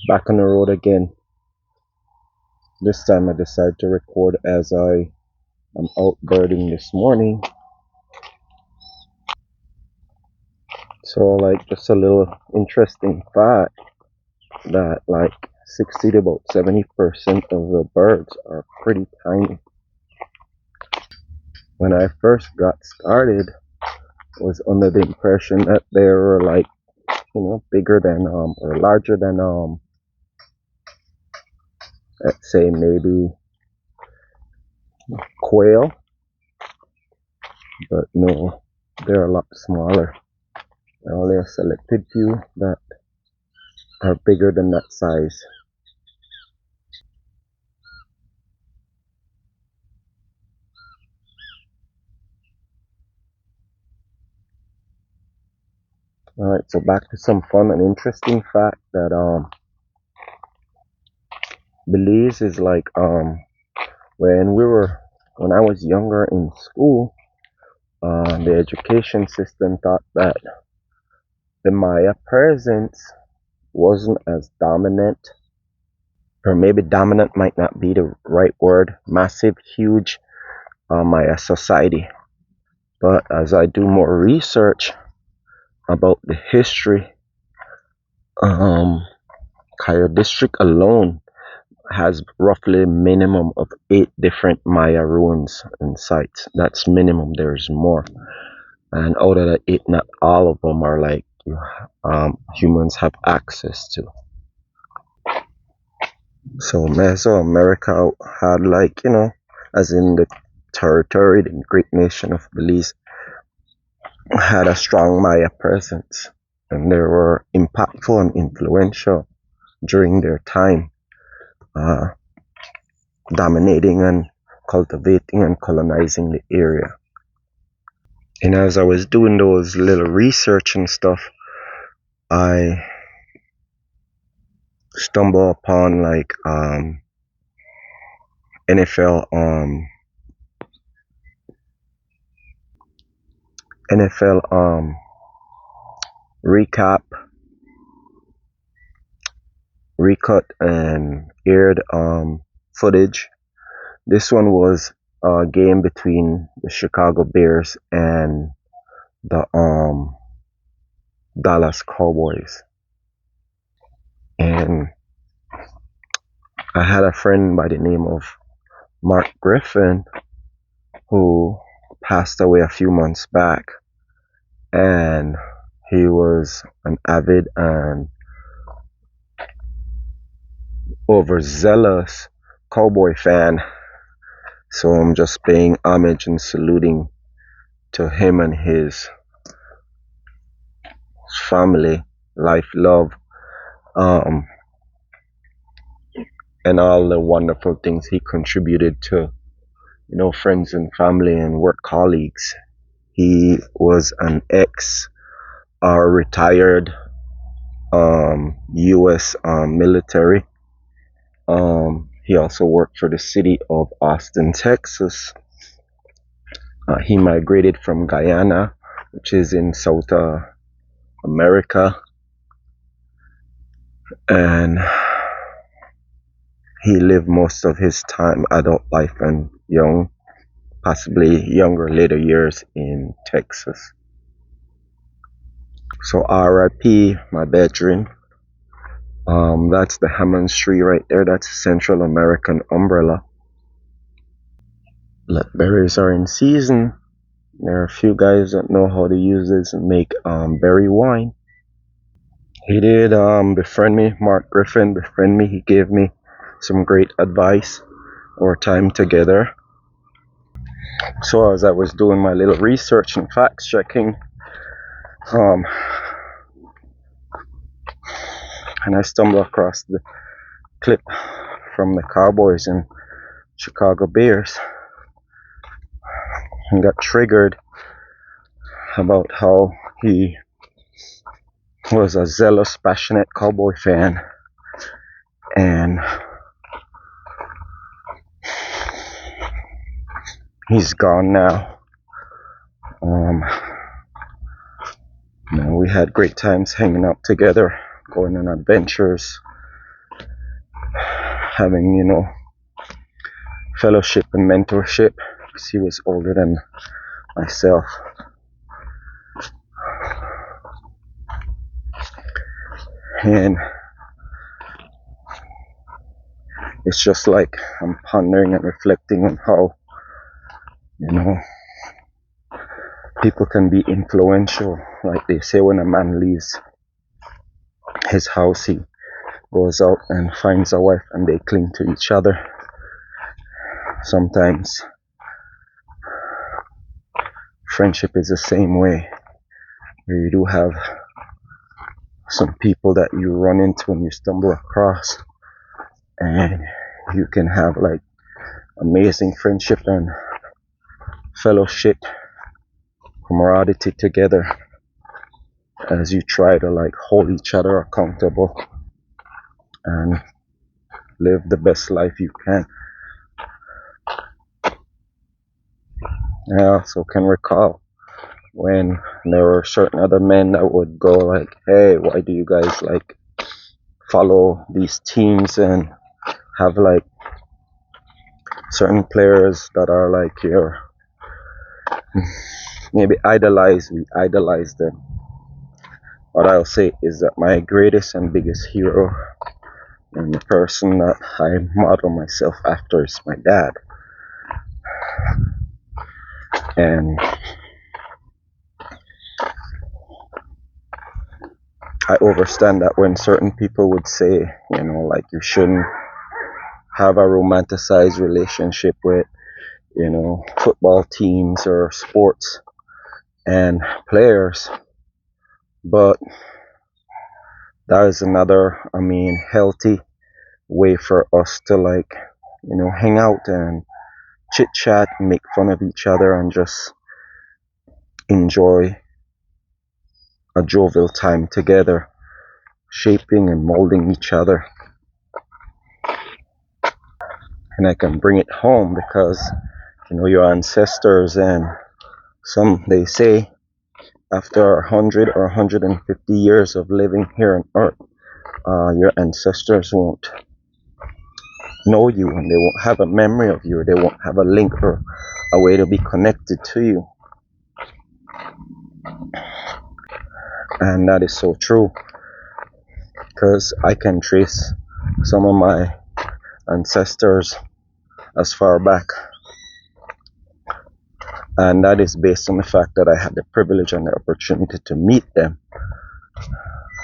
Back on the road again. This time I decided to record as I am out birding this morning. So like just a little interesting fact that like 60 to about 70% of the birds are pretty tiny. When I first got started, I was under the impression that they were like, bigger than or larger than let's say maybe quail, but no, they're a lot smaller. There are only a selected few that are bigger than that size. Alright, so back to some fun and interesting fact that Belize is like when I was younger in school, the education system thought that the Maya presence wasn't as dominant, or maybe dominant might not be the right word, massive, huge Maya society. But as I do more research about the history, Cayo district alone has roughly a minimum of 8 different Maya ruins and sites. That's minimum. There's more, and out of the 8, not all of them are like humans have access to. So Mesoamerica had like as in the territory, the great nation of Belize had a strong Maya presence, and they were impactful and influential during their time, dominating and cultivating and colonizing the area. And as I was doing those little research and stuff, I stumbled upon like NFL recap, recut and aired footage. This one was a game between the Chicago Bears and the Dallas Cowboys. And I had a friend by the name of Mark Griffin who passed away a few months back, and he was an avid and overzealous cowboy fan. So I'm just paying homage and saluting to him and his family, life, love, and all the wonderful things he contributed to, friends and family and work colleagues. He was an retired U.S. military. He also worked for the city of Austin, Texas. He migrated from Guyana, which is in South America, and he lived most of his time, adult life and young, possibly younger later years in Texas. So RIP, my bedroom. That's the Hammond's tree right there. That's a Central American umbrella. Blackberries are in season. There are a few guys that know how to use this and make berry wine. He did befriend me. Mark Griffin befriend me. He gave me some great advice. Our time together. So as I was doing my little research and fact checking, and I stumbled across the clip from the Cowboys and Chicago Bears and got triggered about how he was a zealous, passionate cowboy fan, and he's gone now. We had great times hanging out together, going on adventures, having, fellowship and mentorship, because he was older than myself. And it's just like I'm pondering and reflecting on how, people can be influential. Like they say, when a man leaves his house, he goes out and finds a wife and they cling to each other. Sometimes friendship is the same way, where you do have some people that you run into and you stumble across, and you can have like amazing friendship and fellowship, camaraderie together, as you try to like hold each other accountable and live the best life you can. I also can recall when there were certain other men that would go like, hey, why do you guys like follow these teams and have like certain players that are like your maybe we idolize them. What I'll say is that my greatest and biggest hero and the person that I model myself after is my dad. And I understand that when certain people would say, like you shouldn't have a romanticized relationship with, football teams or sports and players, but that is another, healthy way for us to like, hang out and chit chat, make fun of each other, and just enjoy a jovial time together, shaping and molding each other. And I can bring it home because, your ancestors, and they say after 100 or 150 years of living here on earth, your ancestors won't know you, and they won't have a memory of you, they won't have a link or a way to be connected to you. And that is so true, because I can trace some of my ancestors as far back, and that is based on the fact that I had the privilege and the opportunity to meet them.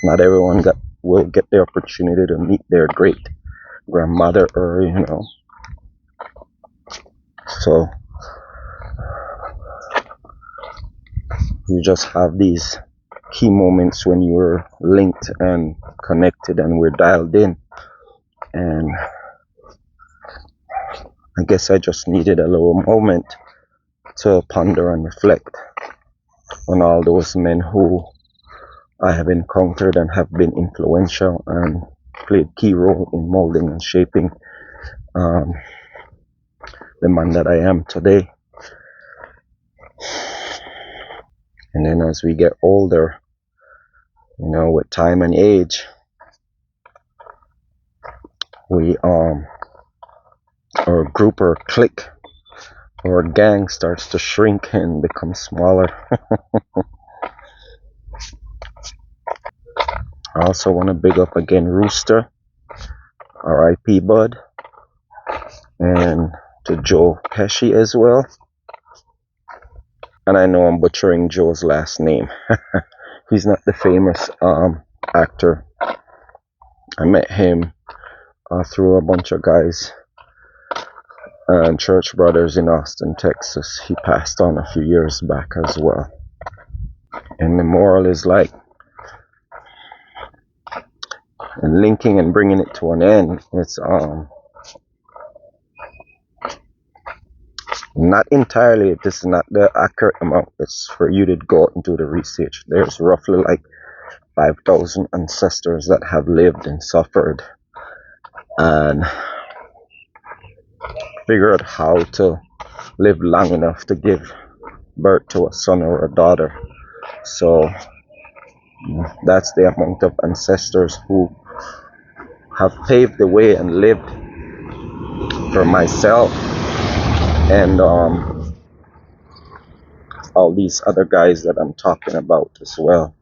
Not everyone will get the opportunity to meet their great grandmother, or so you just have these key moments when you're linked and connected and we're dialed in. And I guess I just needed a little moment to ponder and reflect on all those men who I have encountered and have been influential and played key role in molding and shaping the man that I am today. And then as we get older, with time and age, we our group or clique or gang starts to shrink and become smaller. I also want to big up again Rooster, R.I.P. Bud, and to Joe Pesci as well. And I know I'm butchering Joe's last name. He's not the famous actor. I met him through a bunch of guys and church brothers in Austin, Texas. He passed on a few years back as well. And the moral is like, and linking and bringing it to an end, it's not entirely, this is not the accurate amount. It's for you to go out and do the research. There's roughly like 5,000 ancestors that have lived and suffered and figure out how to live long enough to give birth to a son or a daughter. So that's the amount of ancestors who have paved the way and lived for myself and all these other guys that I'm talking about as well.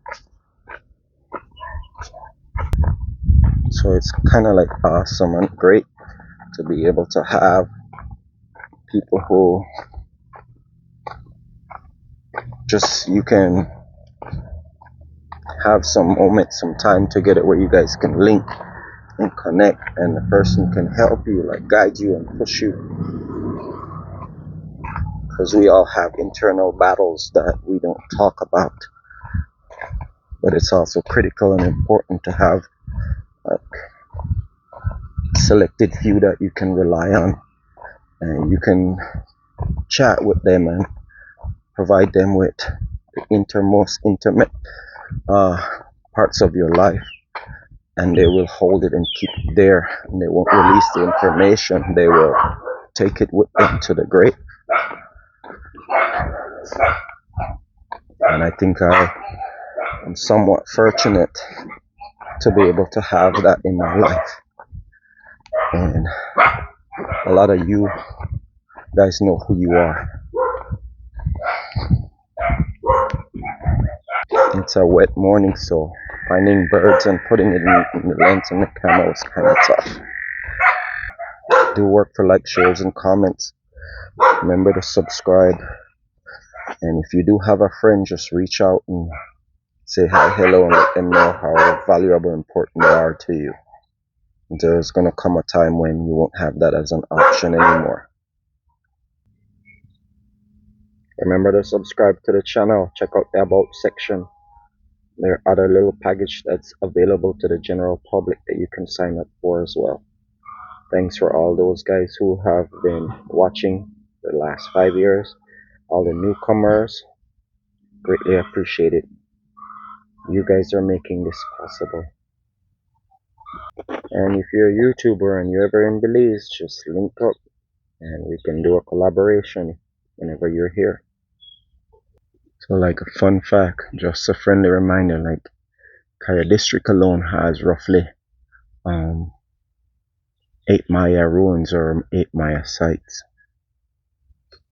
So it's kind of like awesome and great to be able to have people who just, you can have some moment, some time together where you guys can link and connect, and the person can help you, like guide you and push you, because we all have internal battles that we don't talk about. But it's also critical and important to have a selected few that you can rely on, and you can chat with them and provide them with the most intimate parts of your life, and they will hold it and keep it there, and they won't release the information. They will take it with them to the grave. And I think I'm somewhat fortunate to be able to have that in my life. And a lot of you guys know who you are. It's a wet morning, so finding birds and putting it in the lens on the camera was kind of tough. Do work for like, shares, and comments. Remember to subscribe. And if you do have a friend, just reach out and say hi, hello, and let them know how valuable and important they are to you. There's going to come a time when you won't have that as an option anymore. Remember to subscribe to the channel. Check out the About section. There are other little packages that's available to the general public that you can sign up for as well. Thanks for all those guys who have been watching the last 5 years. All the newcomers, greatly appreciate it. You guys are making this possible. And if you're a YouTuber and you're ever in Belize, just link up and we can do a collaboration whenever you're here. So like a fun fact, just a friendly reminder, like Cayo district alone has roughly 8 Maya ruins or 8 Maya sites.